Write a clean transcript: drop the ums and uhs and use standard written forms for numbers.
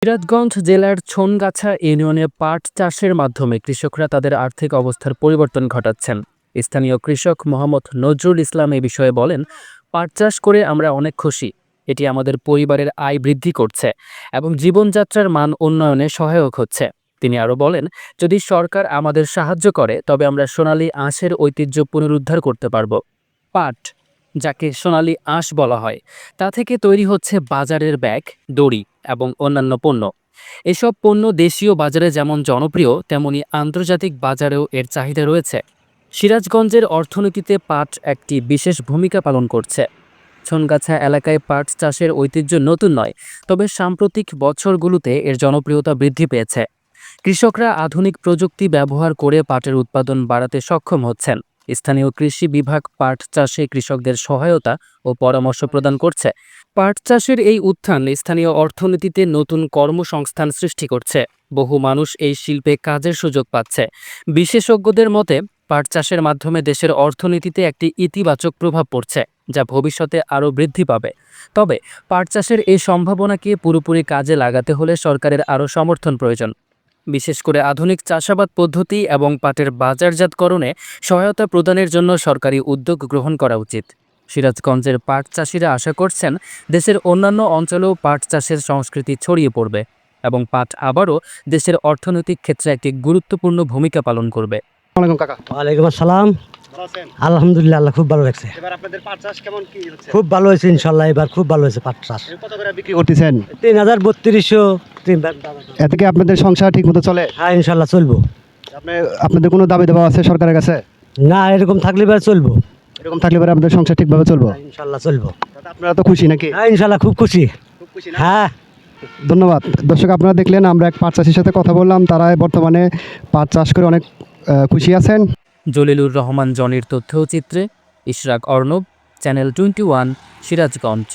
সিরাজগঞ্জ জেলার ছনগাছা ইউনিয়নে পাট চাষের মাধ্যমে কৃষকরা তাদের আর্থিক অবস্থার পরিবর্তন ঘটাচ্ছেন। স্থানীয় কৃষক মোহাম্মদ নজরুল ইসলাম এ বিষয়ে বলেন, পাট চাষ করে আমরা অনেক খুশি। এটি আমাদের পরিবারের আয় বৃদ্ধি করছে এবং জীবনযাত্রার মান উন্নয়নে সহায়ক হচ্ছে। তিনি আরও বলেন, যদি সরকার আমাদের সাহায্য করে তবে আমরা সোনালী আঁশের ঐতিহ্য পুনরুদ্ধার করতে পারব। পাট, যাকে সোনালী আঁশ বলা হয়, তা থেকে তৈরি হচ্ছে বাজারের ব্যাগ, দড়ি এবং অন্যান্য পণ্য। এসব পণ্য দেশীয় বাজারে যেমন জনপ্রিয়, তেমনি আন্তর্জাতিক বাজারেও এর চাহিদা রয়েছে। সিরাজগঞ্জের অর্থনীতিতে পাট একটি বিশেষ ভূমিকা পালন করছে। ছনগাছা এলাকায় পাট চাষের ঐতিহ্য নতুন নয়, তবে সাম্প্রতিক বছরগুলোতে এর জনপ্রিয়তা বৃদ্ধি পেয়েছে। কৃষকরা আধুনিক প্রযুক্তি ব্যবহার করে পাটের উৎপাদন বাড়াতে সক্ষম হচ্ছেন। স্থানীয় কৃষি বিভাগ পাট চাষে কৃষকদের সহায়তা ও পরামর্শ প্রদান করছে। পাট চাষের এই উত্থান স্থানীয় অর্থনীতিতে নতুন কর্মসংস্থান সৃষ্টি করছে। বহু মানুষ এই শিল্পে কাজের সুযোগ পাচ্ছে। বিশেষজ্ঞদের মতে, পাট চাষের মাধ্যমে দেশের অর্থনীতিতে একটি ইতিবাচক প্রভাব পড়ছে, যা ভবিষ্যতে আরও বৃদ্ধি পাবে। তবে পাট চাষের এই সম্ভাবনাকে পুরোপুরি কাজে লাগাতে হলে সরকারের আরও সমর্থন প্রয়োজন। বিশেষ করে আধুনিক চাষাবাদ পদ্ধতি এবং পাটের বাজারজাতকরণে সহায়তা প্রদানের জন্য সরকারি উদ্যোগ গ্রহণ করা উচিত। সিরাজগঞ্জের পাট চাষিরা আশা করছেন, দেশের অন্যান্য অঞ্চলেও পাট চাষের সংস্কৃতি ছড়িয়ে পড়বে এবং পাট আবারও দেশের অর্থনৈতিক ক্ষেত্রে একটি গুরুত্বপূর্ণ ভূমিকা পালন করবে। ওয়ালাইকুম আসসালাম। আলহামদুলিল্লাহ, আল্লাহ খুব ভালো লাগছে। এবার আপনাদের পাট চাষ কেমন কি হচ্ছে? খুব ভালো হয়েছে ইনশাল্লাহ, এবার খুব ভালো হয়েছে পাট চাষ। কত করে বিক্রি করতেছেন? ৩,৩২০ এতে কি আপনাদের সংসার ঠিক মতো চলে? হ্যাঁ, ইনশাল্লাহ চলবো। আপনাদের কোনো দাবি দেওয়া আছে সরকারের কাছে? না, এরকম থাকলে এবার চলবো। এরকম থাকলে এবার আপনাদের সংসার ঠিকভাবে চলবো? হ্যাঁ, ইনশাল্লাহ চলবো। আপনারা তো খুশি নাকি? হ্যাঁ, ইনশাল্লাহ খুব খুশি। হ্যাঁ, ধন্যবাদ। দর্শক, আপনারা দেখলেন আমরা এক পাট চাষির সাথে কথা বললাম। তারা বর্তমানে পাট চাষ করে অনেক খুশি আছেন। জলিলুর রহমান জনির তথ্যচিত্রে ইশরাক অর্ণব, চ্যানেল 21, সিরাজগঞ্জ।